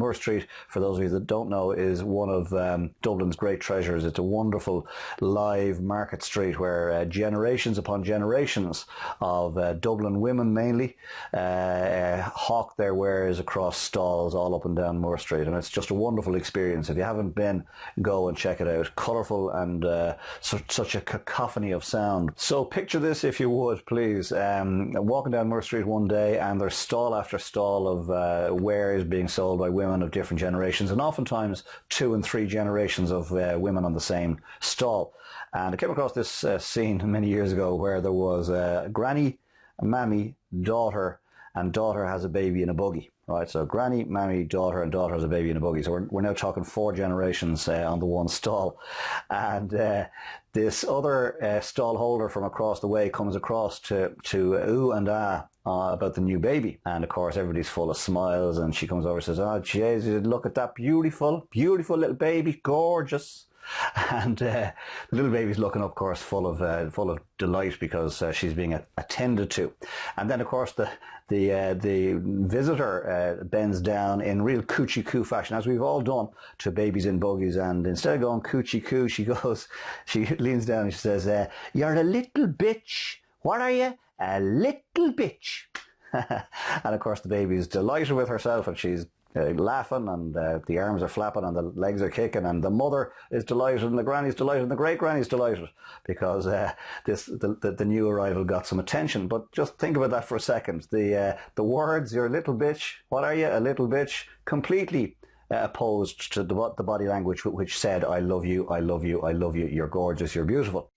Moore Street, for those of you that don't know, is one of Dublin's great treasures. It's a wonderful live market street where generations upon generations of Dublin women mainly hawk their wares across stalls all up and down Moore Street, and it's just a wonderful experience. If you haven't been, go and check it out. Colourful and such a cacophony of sound. So picture this, if you would, please. Walking down Moore Street one day, and there's stall after stall of wares being sold by women of different generations, and oftentimes 2 and 3 generations of women on the same stall. And I came across this scene many years ago where there was a granny, a mammy, daughter, and daughter has a baby in a buggy. Right, so granny, mammy, daughter, and daughter has a baby in a buggy. So we're now talking 4 generations on the one stall. And this other stall holder from across the way comes across to ooh and ah about the new baby. And of course, everybody's full of smiles. And she comes over and says, "Oh, Jesus, look at that beautiful, beautiful little baby, gorgeous." And the little baby's looking up, of course, full of delight because she's being attended to. And then, of course, the visitor bends down in real coochie coo fashion, as we've all done to babies in buggies. And instead of going coochie coo, she leans down and she says, "You're a little bitch. What are you? A little bitch." And of course, the baby is delighted with herself, and she's laughing, and the arms are flapping and the legs are kicking, and the mother is delighted, and the granny's delighted, and the great granny's delighted because the new arrival got some attention. But just think about that for a second. The words "you're a little bitch," "what are you, a little bitch," completely opposed to the body language which said "I love you, I love you, I love you, you're gorgeous, you're beautiful."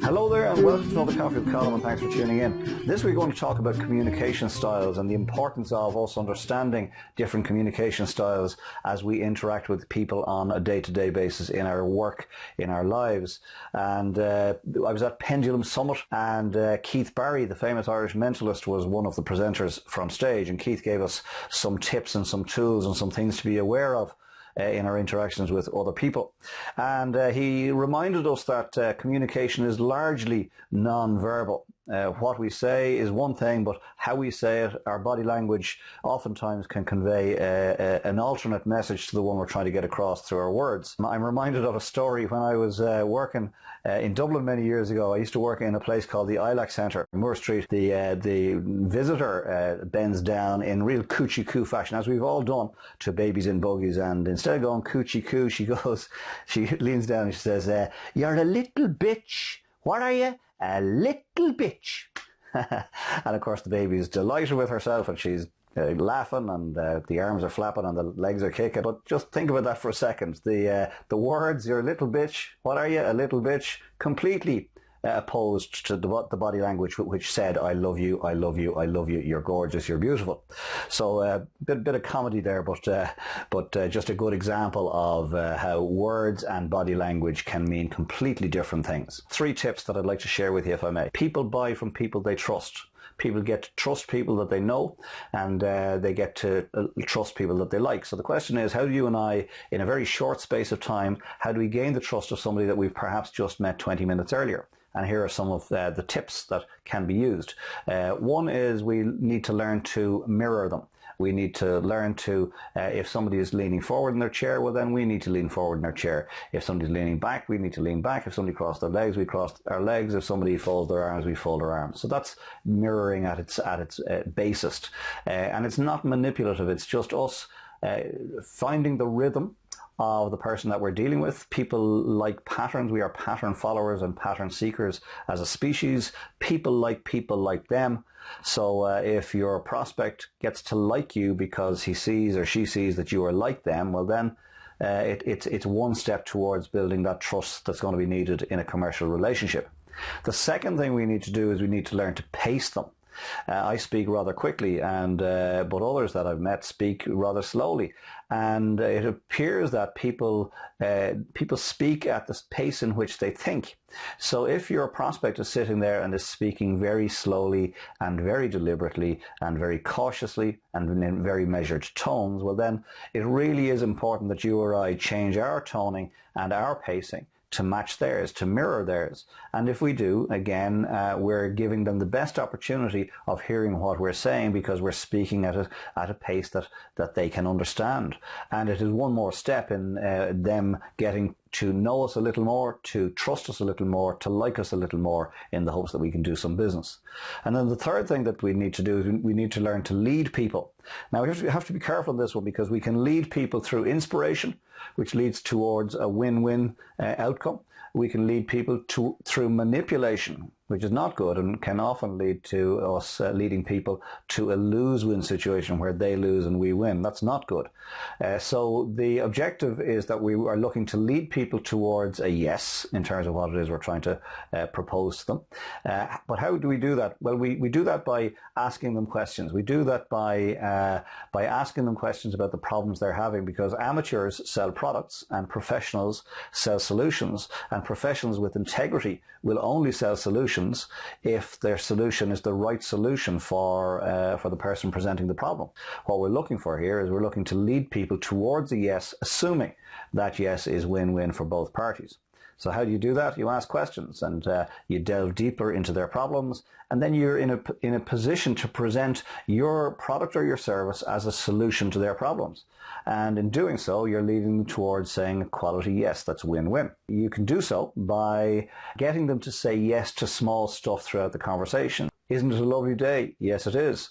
Hello there, and welcome to another Coffee with Colm, and thanks for tuning in. This week we're going to talk about communication styles and the importance of us understanding different communication styles as we interact with people on a day-to-day basis in our work, in our lives. And I was at Pendulum Summit, and Keith Barry, the famous Irish mentalist, was one of the presenters from stage, and Keith gave us some tips and some tools and some things to be aware of in our interactions with other people. And he reminded us that communication is largely non-verbal. What we say is one thing, but how we say it, our body language oftentimes can convey an alternate message to the one we're trying to get across through our words. I'm reminded of a story when I was working in Dublin many years ago. I used to work in a place called the ILAC Centre, Moore Street. The visitor bends down in real coochie coo fashion, as we've all done to babies in buggies. And instead of going coochie coo, she leans down and she says, "You're a little bitch. What are you? A little bitch." And of course, the baby is delighted with herself, and she's laughing, and the arms are flapping and the legs are kicking. But just think about that for a second. The words "you're a little bitch," "what are you, a little bitch," completely opposed to the body language which said "I love you, I love you, I love you, you're gorgeous, you're beautiful." So bit of comedy there, but just a good example of how words and body language can mean completely different things. 3 tips that I'd like to share with you, if I may. People buy from people they trust. People get to trust people that they know, and they get to trust people that they like. So the question is, how do you and I, in a very short space of time, how do we gain the trust of somebody that we've perhaps just met 20 minutes earlier? And here are some of the tips that can be used. One is we need to learn to mirror them. We need to learn to, if somebody is leaning forward in their chair, well then we need to lean forward in our chair. If somebody's leaning back, we need to lean back. If somebody crossed their legs, we cross our legs. If somebody folds their arms, we fold our arms. So that's mirroring at its basest. And it's not manipulative. It's just us finding the rhythm of the person that we're dealing with. People like patterns. We are pattern followers and pattern seekers as a species. People like them. So if your prospect gets to like you because he sees or she sees that you are like them, well then it's one step towards building that trust that's going to be needed in a commercial relationship. The second thing we need to do is we need to learn to pace them. I speak rather quickly, and but others that I've met speak rather slowly, and it appears that people speak at the pace in which they think. So if your prospect is sitting there and is speaking very slowly and very deliberately and very cautiously and in very measured tones, well then it really is important that you or I change our toning and our pacing to match theirs, to mirror theirs. And if we do, again, we're giving them the best opportunity of hearing what we're saying, because we're speaking at a pace that they can understand. And it is one more step in them getting to know us a little more, to trust us a little more, to like us a little more, in the hopes that we can do some business. And then the third thing that we need to do is we need to learn to lead people. Now, we have to be careful on this one, because we can lead people through inspiration, which leads towards a win-win outcome. We can lead people through manipulation, which is not good and can often lead to us leading people to a lose-win situation where they lose and we win. That's not good. So the objective is that we are looking to lead people towards a yes in terms of what it is we're trying to propose to them. But how do we do that? Well, we do that by asking them questions. We do that by asking them questions about the problems they're having, because amateurs sell products and professionals sell solutions, and professionals with integrity will only sell solutions if their solution is the right solution for the person presenting the problem. What we're looking for here is we're looking to lead people towards a yes, assuming that yes is win-win for both parties. So how do you do that? You ask questions, and you delve deeper into their problems, and then you're in a position to present your product or your service as a solution to their problems. And in doing so, you're leading them towards saying a quality yes, that's win-win. You can do so by getting them to say yes to small stuff throughout the conversation. Isn't it a lovely day? Yes, it is.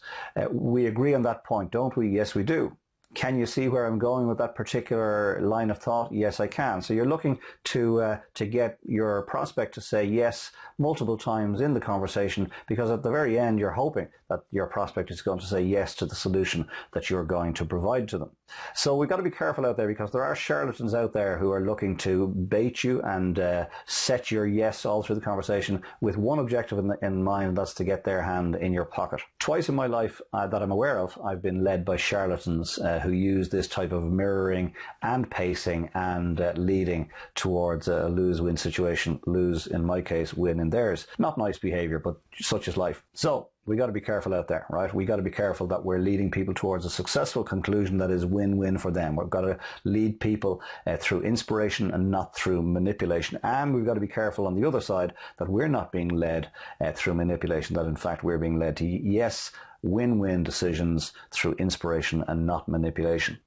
We agree on that point, don't we? Yes, we do. Can you see where I'm going with that particular line of thought? Yes, I can. So you're looking to get your prospect to say yes multiple times in the conversation, because at the very end you're hoping that your prospect is going to say yes to the solution that you're going to provide to them. So we've got to be careful out there, because there are charlatans out there who are looking to bait you and set your yes all through the conversation with one objective in mind, and that's to get their hand in your pocket. Twice in my life that I'm aware of, I've been led by charlatans who use this type of mirroring and pacing and leading towards a lose-win situation. Lose in my case, win in theirs. Not nice behavior, but such is life. So we got to be careful out there, right? We got to be careful that we're leading people towards a successful conclusion that is win-win for them. We've got to lead people through inspiration and not through manipulation. And we've got to be careful on the other side that we're not being led through manipulation, that in fact we're being led to yes, win-win decisions through inspiration and not manipulation.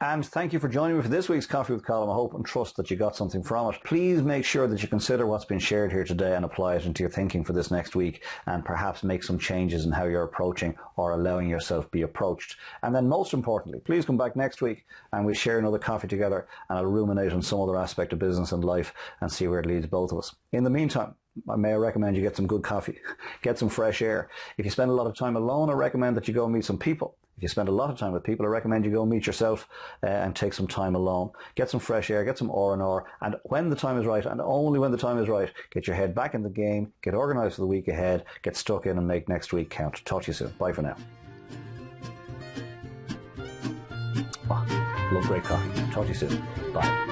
And thank you for joining me for this week's Coffee with Colm. I hope and trust that you got something from it. Please make sure that you consider what's been shared here today and apply it into your thinking for this next week, and perhaps make some changes in how you're approaching or allowing yourself be approached. And then most importantly, please come back next week and we'll share another coffee together, and I'll ruminate on some other aspect of business and life and see where it leads both of us. In the meantime, I may recommend you get some good coffee, get some fresh air. If you spend a lot of time alone, I recommend that you go and meet some people. If you spend a lot of time with people, I recommend you go meet yourself and take some time alone. Get some fresh air, get some R&R, and when the time is right, and only when the time is right, get your head back in the game, get organised for the week ahead, get stuck in and make next week count. Talk to you soon. Bye for now. Oh, love great coffee. Talk to you soon. Bye.